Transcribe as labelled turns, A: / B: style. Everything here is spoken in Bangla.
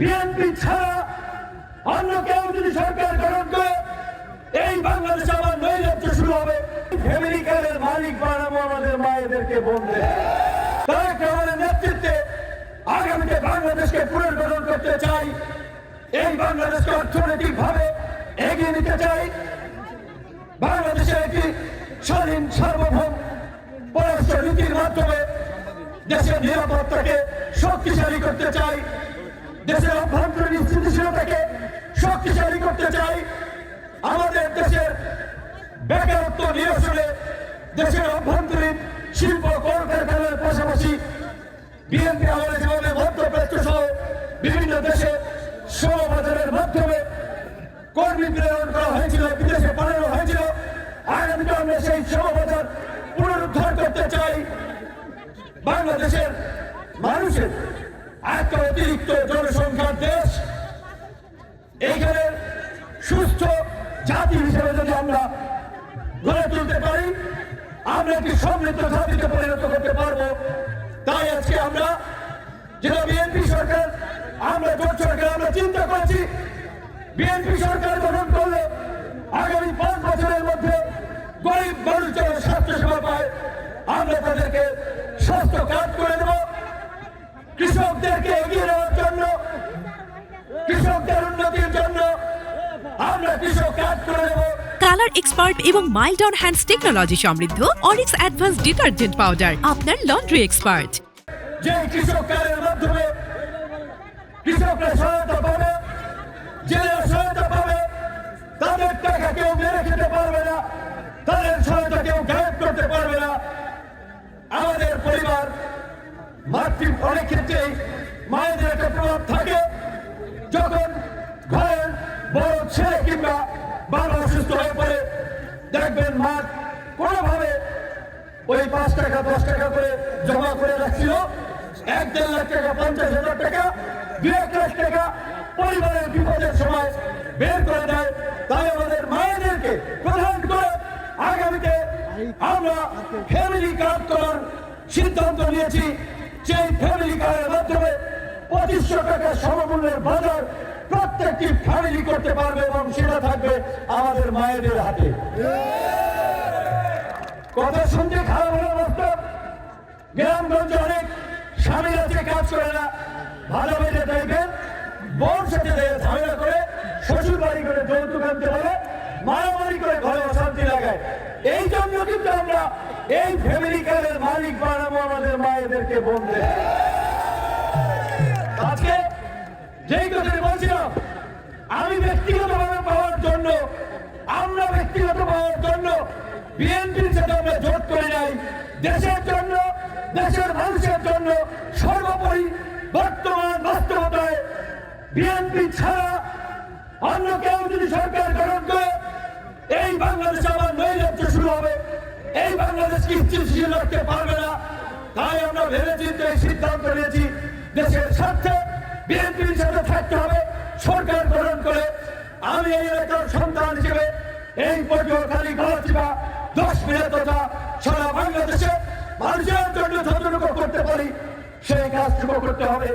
A: বিএনপি ছাড়া অন্য কেউ যদি সরকার গঠন করে এই বাংলাদেশে আবার নৈরাজ্য শুরু হবে। ফ্যামিলি কারের মালিক বানাবো আমাদের মায়েদেরকে বলতে। তারেক রহমানের নেতৃত্বে আগামীতে বাংলাদেশকে পুনর্গঠন করতে চাই। এই বাংলাদেশকে অর্থনৈতিক ভাবে এগিয়ে নিতে চাই। বাংলাদেশের একটি স্বাধীন সার্বভৌম পররাষ্ট্র নীতির মাধ্যমে দেশের নিরাপত্তাকে শক্তিশালী করতে চাই। দেশের অভ্যন্তরীণ স্থিতিশীলতাকে শক্তিশালী করতে চাই। আমাদের দেশের বেকারত্ব নিরসনে দেশের অভ্যন্তরীণ শিল্প কলকারখানার পাশাপাশি বিএনপি আমলে যেভাবে মধ্যপ্রাচ্য সহ বিভিন্ন দেশে শ্রমবাজারের মাধ্যমে কর্মী প্রেরণ করা হয়েছিল, বিদেশে পাঠানো হয়েছিল, আগামীতে আমরা সেই শ্রমবাজার পুনরুদ্ধার করতে চাই। বাংলাদেশের মানুষের একটা অতিরিক্ত জনসংখ্যার দেশ, এইখানে সুস্থ জাতি হিসেবে যদি আমরা গড়ে তুলতে পারি, আমরা একটি সমৃদ্ধ জাতিতে পরিণত করতে পারবো। তাই আজকে আমরা যেটা বিএনপি সরকার, আমরা জোট সরকার, আমরা চিন্তা করেছি বিএনপি সরকার গঠন করলে আগামী 5 বছরের মধ্যে গরিব মানুষ যেন স্বাস্থ্য সেবা পায়, আমরা তাদেরকে স্বাস্থ্য কার্ড করে দেব। কৃষকদেরকে এগিয়ে নেওয়ার জন্য, কৃষকদের উন্নতির জন্য আমরা কৃষক কার্ড করে দেব।
B: কালার এক্সপার্ট এবং মাইল্ড অন হ্যান্ডস টেকনোলজি সমৃদ্ধ অরিক্স অ্যাডভান্স ডিটারজেন্ট পাউডার আপনার লন্ড্রি এক্সপার্ট।
A: যে কৃষক কার্ডের মাধ্যমে কৃষকরা সহায়তা পাবে, জেলেরা সহায়তা পাবে, তাদের টাকা কেউ মেরে খেতে পারবে না, তাদের সহায়তা কেউ গায়েব করতে পারবে না। আমাদের পরিবার অনেক ক্ষেত্রেই মায়েদের একটা প্রভাব থাকে। যখন ঘরের বড় ছেলে কিংবা বাবা অসুস্থ হয়ে পড়ে, দেখবেন মা কোনোভাবে ওই 5 টাকা 10 টাকা করে জমা করে রাখছিল, 1-1.5 লাখ টাকা, 50,000 টাকা, 2-1 লাখ টাকা পরিবারের বিপদের সময় বের করে দেয়। তাই আমাদের মায়েদেরকে প্রধান করে আগামীতে আমরা ফ্যামিলি কার্ড করার সিদ্ধান্ত নিয়েছি। সেই ফ্যামিলি কার্ডের মাধ্যমে 2500 টাকা সমমূল্যের বাজার প্রত্যেকটি ফ্যামিলি করতে পারবে এবং সেটা থাকবে আমাদের মায়েদের হাতে। কথা শুনতে খারাপ হলো বাস্তব। গ্রামগঞ্জে অনেক স্বামী আছে, কাজ করে না, ভালো বেঁধে দেখবেন, বোন সাথে ঝামেলা করে, শ্বশুর বাড়ি করে যৌতুক আনতে বলে, মারামারি করে ঘরে অশান্তি লাগায়। এই জন্য কিন্তু আমরা এই ফ্যামিলি কার্ডের মালিক বানাবো আমাদের মায়েদেরকে বলতে। আজকে যেই কথাটি বলছিলাম, আমি ব্যক্তিগতভাবে পাওয়ার জন্য, আমরা ব্যক্তিগত পাওয়ার জন্য বিএনপির সাথে আমরা জোট করে নাই। দেশের জন্য, দেশের মানুষের জন্য সর্বোপরি বর্তমান বাস্তবতায় বিএনপি ছাড়া অন্য কেউ যদি সরকার গঠন করে এই বাংলাদেশে আবার নৈরাজ্য শুরু হবে। এই বাংলাদেশকে স্থিতিশীল রাখতে পারবে না। তাই আমরা ভেবেচিন্তে এই সিদ্ধান্ত নিয়েছি, দেশের স্বার্থে বিএনপির সাথে থাকতে হবে সরকার গঠন করে। আমি এই এলাকার সন্তান হিসেবে এই পটুয়াখালী, গলাচিপা, 10 মিনিট তথা সারা বাংলাদেশে মানুষের জন্য যতটুকু করতে পারি সেই কাজটুকু করতে হবে।